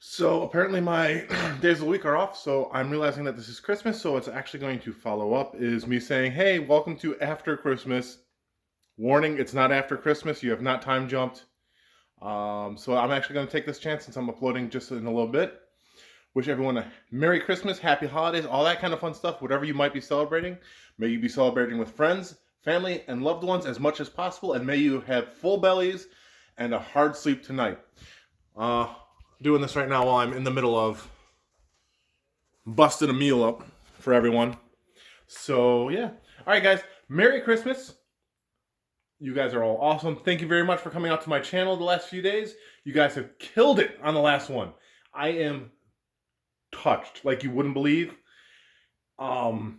So apparently my days of the week are off, so I'm realizing that this is Christmas, so it's actually going to follow up is me saying, hey, welcome to After Christmas. Warning, it's not after Christmas. You have not time jumped. So I'm actually going to take this chance since I'm uploading just in a little bit. Wish everyone a Merry Christmas, Happy Holidays, all that kind of fun stuff, whatever you might be celebrating. May you be celebrating with friends, family, and loved ones as much as possible, and may you have full bellies and a hard sleep tonight. Doing this right now while I'm in the middle of busting a meal up for everyone. So, yeah. All right, guys. Merry Christmas. You guys are all awesome. Thank you very much for coming out to my channel the last few days. You guys have killed it on the last one. I am touched like you wouldn't believe. It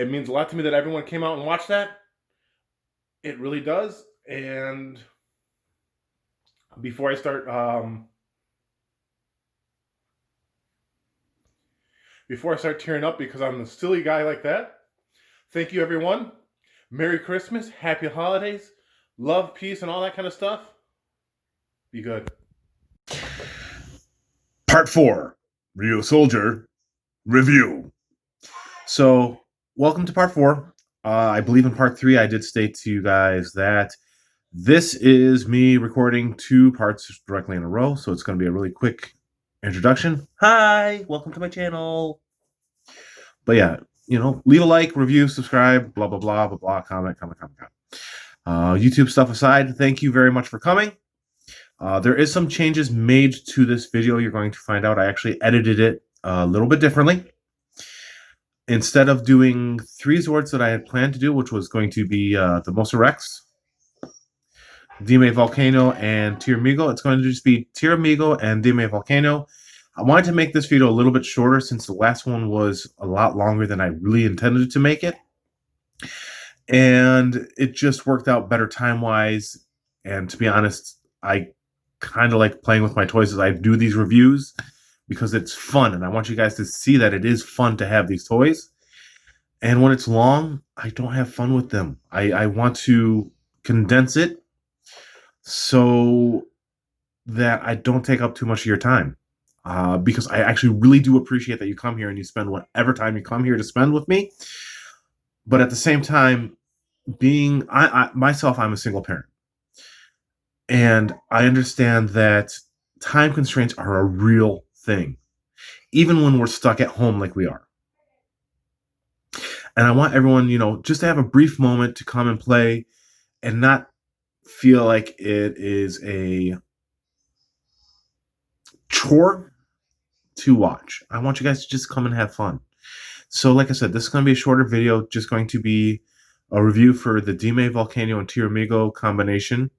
means a lot to me that everyone came out and watched that. It really does. And before I start tearing up because I'm a silly guy like that, thank you, everyone. Merry Christmas, Happy Holidays, love, peace, and all that kind of stuff. Be good. Part 4, Ryusoulger Review. So, welcome to Part 4. I believe in Part 3 I did state to you guys that this is me recording 2 parts directly in a row, so it's going to be a really quick introduction. Hi, welcome to my channel. But yeah, leave a like, review, subscribe, blah, blah, blah, blah, blah, comment. YouTube stuff aside, thank you very much for coming. There is some changes made to this video. You're going to find out I actually edited it a little bit differently. Instead of doing 3 Zords that I had planned to do, which was going to be the Mosarex, Dimevolcano, and Tiramigo, it's going to just be Tiramigo and Dimevolcano. I wanted to make this video a little bit shorter since the last one was a lot longer than I really intended to make it. And it just worked out better time-wise. And to be honest, I kind of like playing with my toys as I do these reviews because it's fun. And I want you guys to see that it is fun to have these toys. And when it's long, I don't have fun with them. I want to condense it so that I don't take up too much of your time. Because I actually really do appreciate that you come here and you spend whatever time you come here to spend with me. But at the same time, being myself, I'm a single parent. And I understand that time constraints are a real thing, even when we're stuck at home like we are. And I want everyone, just to have a brief moment to come and play and not feel like it is a chore to watch. I want you guys to just come and have fun. So like I said, this is going to be a shorter video, just going to be a review for the Dimevolcano and Tiramigo combination.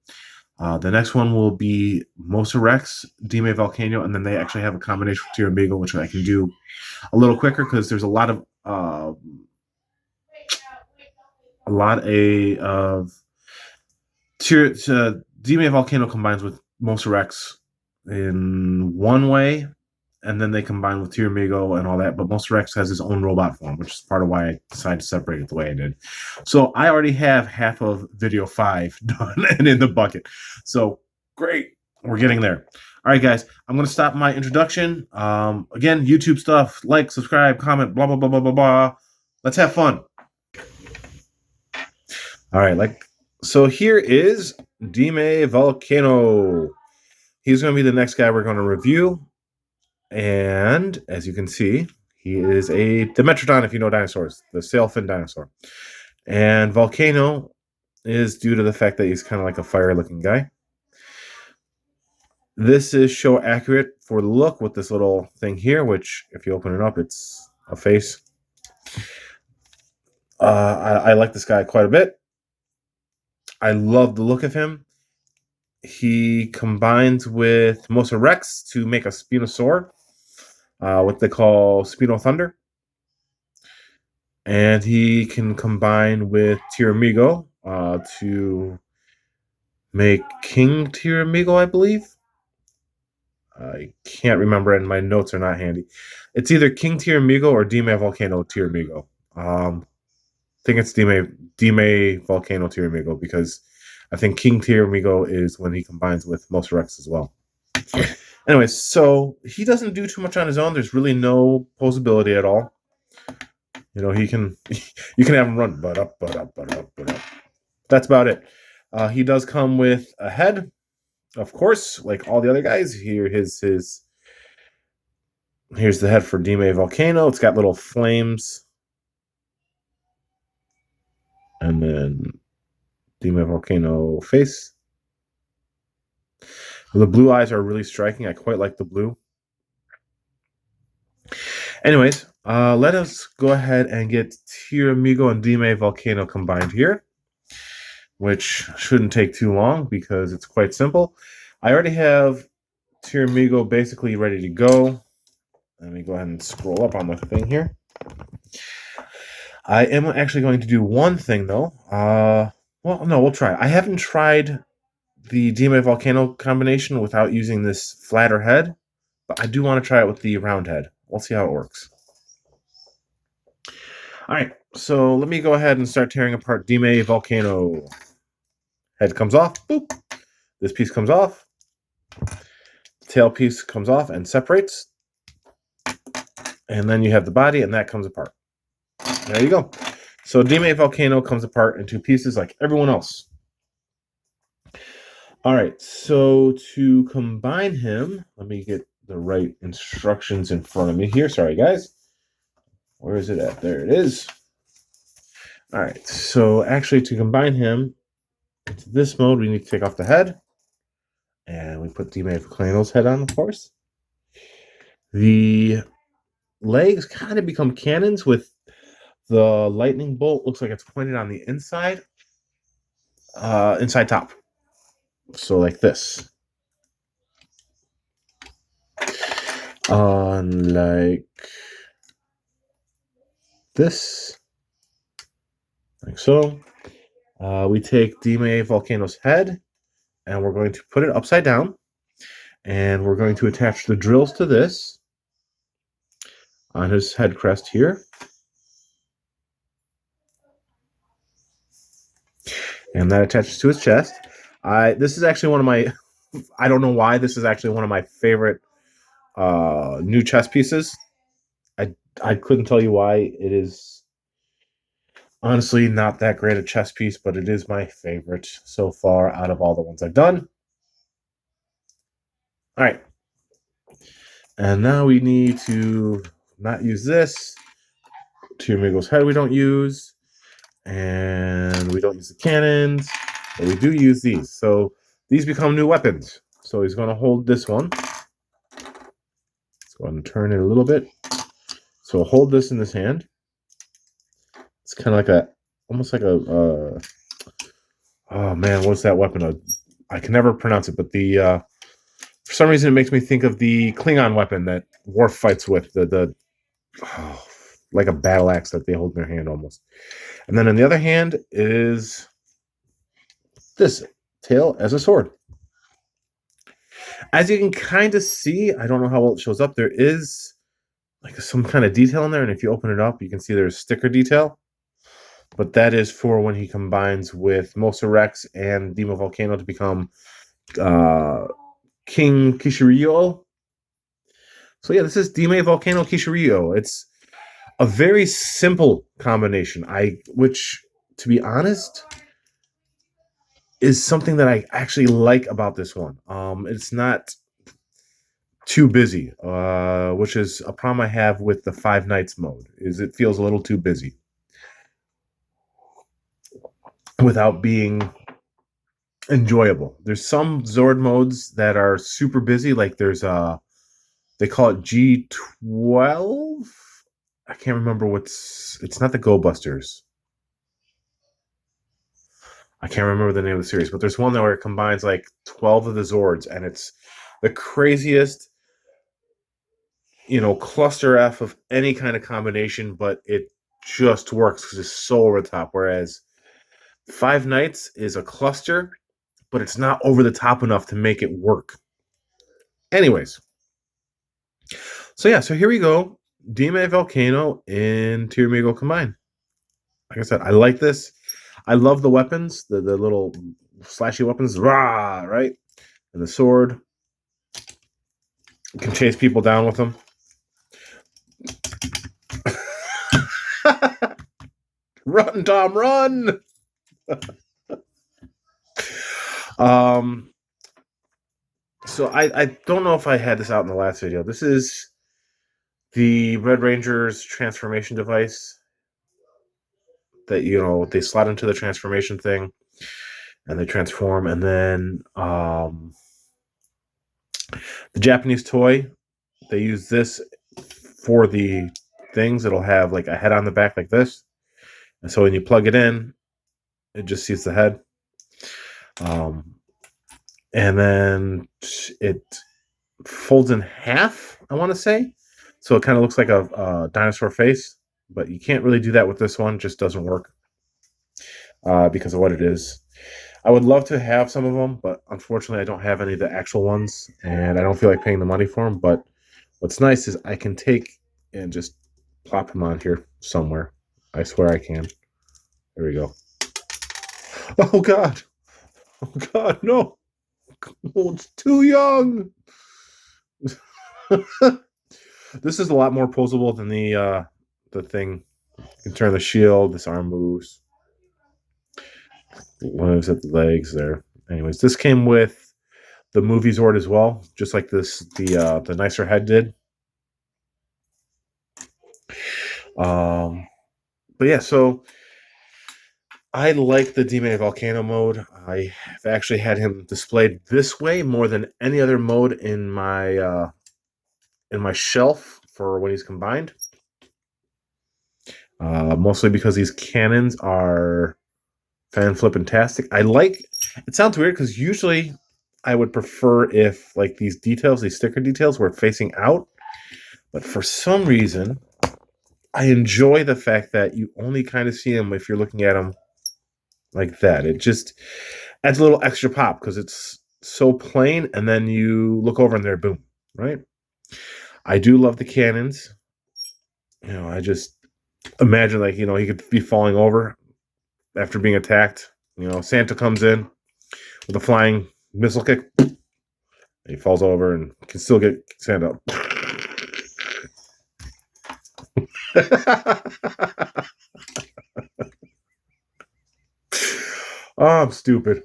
The next one will be Mosarex, Dimevolcano, and then they actually have a combination with Tiramigo, which I can do a little quicker because there's a lot of Dimevolcano combines with Mosarex in one way, and then they combine with Tiramigo and all that, but Mosarex has his own robot form, which is part of why I decided to separate it the way I did. So I already have half of video 5 done and in the bucket. So great, we're getting there. All right, guys, I'm going to stop my introduction. Again, YouTube stuff, like, subscribe, comment, blah, blah, blah, blah, blah, blah. Let's have fun. All right, so here is Dimevolcano. He's going to be the next guy we're going to review. And as you can see, he is a Dimetrodon, if you know dinosaurs, the sail-fin dinosaur. And Volcano is due to the fact that he's kind of like a fire-looking guy. This is show accurate for the look with this little thing here, which if you open it up, it's a face. I like this guy quite a bit. I love the look of him. He combines with Mosarex to make a Spinosaur, what they call Spino Thunder. And he can combine with Tiramigo to make King Tiramigo, I believe. I can't remember, and my notes are not handy. It's either King Tiramigo or Dimevolcano Tiramigo. I think it's Dimevolcano Tiramigo because I think King Tiramigo is when he combines with Mosarex as well. Anyways, so he doesn't do too much on his own. There's really no posability at all. You know, he can you can have him run but up, but up, but up, but up. That's about it. He does come with a head, of course, like all the other guys. Here's the head for Dimevolcano. It's got little flames. And then Dimevolcano face. The blue eyes are really striking. I quite like the blue. Anyways, let us go ahead and get Tiramigo and Dimevolcano combined here, which shouldn't take too long because it's quite simple. I already have Tiramigo basically ready to go. Let me go ahead and scroll up on the thing here. I am actually going to do one thing, though. Well, no, we'll try. I haven't tried the Dimevolcano combination without using this flatter head, but I do want to try it with the round head. We'll see how it works. All right, so let me go ahead and start tearing apart Dimevolcano. Head comes off. Boop. This piece comes off. Tail piece comes off and separates. And then you have the body, and that comes apart. There you go. So Dimevolcano comes apart in two pieces like everyone else. All right, so to combine him, let me get the right instructions in front of me here. Sorry, guys. Where is it at? There it is. All right, so actually to combine him into this mode, we need to take off the head. And we put Dimevolcano's head on, of course. The legs kind of become cannons with the lightning bolt. Looks like it's pointed on the inside. Inside top. So like this. Like this. Like so. We take Dimevolcano's head and we're going to put it upside down. And we're going to attach the drills to this on his head crest here. And that attaches to his chest. This is actually one of my, I don't know why, this is actually one of my favorite new chest pieces. I couldn't tell you why. It is honestly not that great a chess piece, but it is my favorite so far out of all the ones I've done. All right. And now we need to not use this. Tiramigo's head we don't use. And we don't use the cannons. But we do use these. So these become new weapons. So he's going to hold this one. Let's go ahead and turn it a little bit. So we'll hold this in this hand. It's kind of like almost like a, oh man, what's that weapon? I can never pronounce it, but for some reason it makes me think of the Klingon weapon that Worf fights with, like a battle axe that they hold in their hand almost. And then on the other hand is this tail as a sword. As you can kind of see, I don't know how well it shows up, there is like some kind of detail in there, and if you open it up, you can see there's sticker detail. But that is for when he combines with Mosarex and Dimevolcano to become King Kishiryu. So yeah, this is Dimevolcano Kishiryu. It's a very simple combination. Which, to be honest, is something that I actually like about this one. It's not too busy, which is a problem I have with the 5 nights mode. Is it feels a little too busy without being enjoyable. There's some Zord modes that are super busy, like there's they call it G12. I can't remember it's not the Go Busters. I can't remember the name of the series, but there's one where it combines like 12 of the Zords, and it's the craziest, cluster F of any kind of combination, but it just works because it's so over the top. Whereas 5 Nights is a cluster, but it's not over the top enough to make it work. Anyways, so here we go. Dimevolcano and Tiramigo combined. Like I said, I like this. I love the weapons, the little slashy weapons, rah, right? And the sword. You can chase people down with them. Run, Tom, run! So I don't know if I had this out in the last video. This is the Red Ranger's transformation device that, you know, they slot into the transformation thing and they transform. And then the Japanese toy, they use this for the things. It'll have like a head on the back like this. And so when you plug it in, it just sees the head. And then it folds in half, I want to say. So it kind of looks like a dinosaur face, but you can't really do that with this one. It just doesn't work because of what it is. I would love to have some of them, but unfortunately I don't have any of the actual ones, and I don't feel like paying the money for them. But what's nice is I can take and just plop them on here somewhere. I swear I can. There we go. Oh, God. Oh, God, no. Oh, it's too young. This is a lot more posable than the thing. You can turn the shield. This arm moves. Moves at the legs there. Anyways, this came with the movie Zord as well, just like this. The nicer head did. But yeah, so I like the Dimevolcano mode. I have actually had him displayed this way more than any other mode in my shelf for when he's combined. Mostly because these cannons are fan flippin-tastic. I like. It sounds weird because usually I would prefer if like these details, these sticker details, were facing out. But for some reason, I enjoy the fact that you only kind of see them if you're looking at them like that. It just adds a little extra pop because it's so plain, and then you look over and they're boom, right? I do love the cannons. You know, I just imagine like, you know, he could be falling over after being attacked. You know, Santa comes in with a flying missile kick. He falls over and can still get Santa up. Oh, I'm stupid.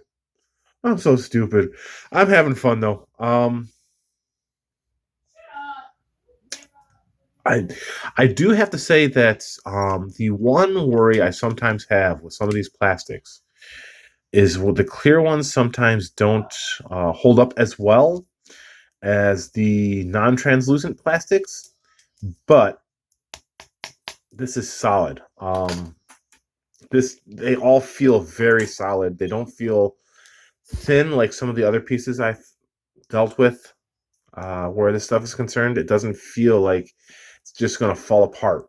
I'm so stupid. I'm having fun though. I do have to say that the one worry I sometimes have with some of these plastics is the clear ones sometimes don't hold up as well as the non-translucent plastics, but this is solid. They all feel very solid. They don't feel thin like some of the other pieces I've dealt with where this stuff is concerned. It doesn't feel like it's just going to fall apart.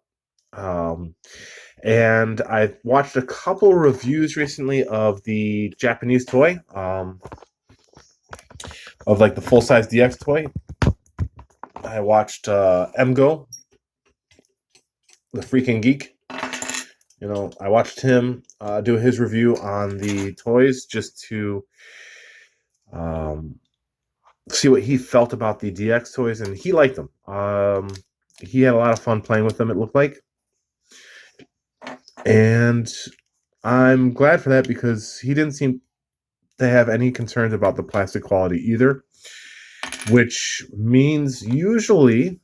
And I watched a couple reviews recently of the Japanese toy, of like the full-size DX toy. I watched Mgo, the freaking geek. You know, I watched him do his review on the toys just to see what he felt about the DX toys, and he liked them. He had a lot of fun playing with them, it looked like. And I'm glad for that because he didn't seem to have any concerns about the plastic quality either, which means usually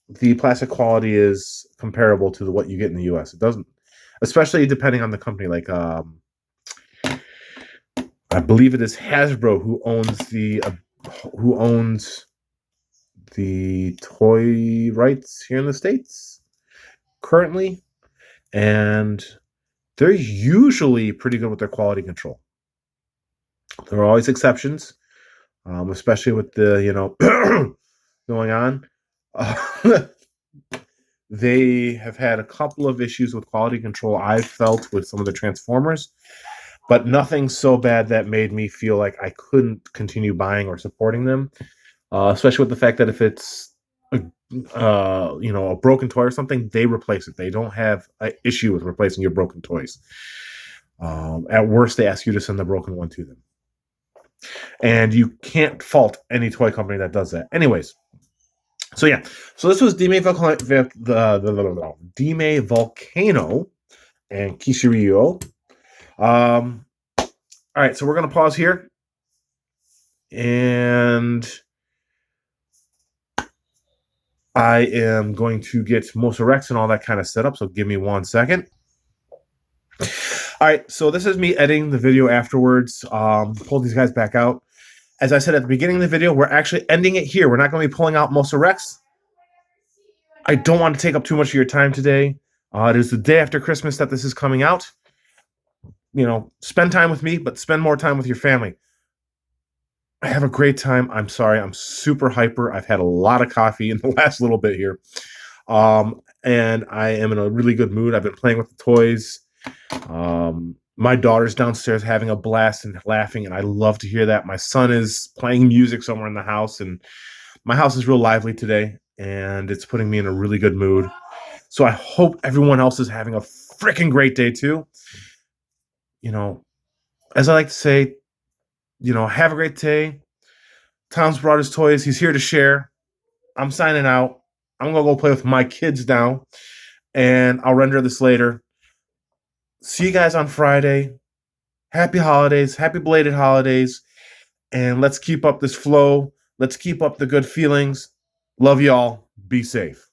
the plastic quality is comparable to what you get in the US. It doesn't, especially depending on the company. Like I believe it is Hasbro who owns the toy rights here in the States currently, and they're usually pretty good with their quality control. There are always exceptions, especially with the, you know, going on. They have had a couple of issues with quality control I've felt with some of the Transformers, but nothing so bad that made me feel like I couldn't continue buying or supporting them, especially with the fact that if it's you know, a broken toy or something, they replace it. They don't have an issue with replacing your broken toys. At worst, they ask you to send the broken one to them. And you can't fault any toy company that does that. Anyways, So yeah, so this was Dimevolcano and Kishiryu. All right, so we're gonna pause here, and I am going to get Mosarex and all that kind of set up. So give me 1 second. All right, so this is me editing the video afterwards. Pull these guys back out. As I said at the beginning of the video, we're actually ending it here. We're not going to be pulling out Mosarex. I don't want to take up too much of your time today. It is the day after Christmas that this is coming out. You know, spend time with me, but spend more time with your family. I have a great time. I'm sorry, I'm super hyper. I've had a lot of coffee in the last little bit here. And I am in a really good mood. I've been playing with the toys. My daughter's downstairs having a blast and laughing, and I love to hear that. My son is playing music somewhere in the house, and my house is real lively today, and it's putting me in a really good mood. So I hope everyone else is having a freaking great day too. You know, as I like to say, you know, have a great day. Tom's brought his toys. He's here to share. I'm signing out. I'm going to go play with my kids now, and I'll render this later. See you guys on Friday. Happy holidays. Happy belated holidays. And let's keep up this flow. Let's keep up the good feelings. Love y'all. Be safe.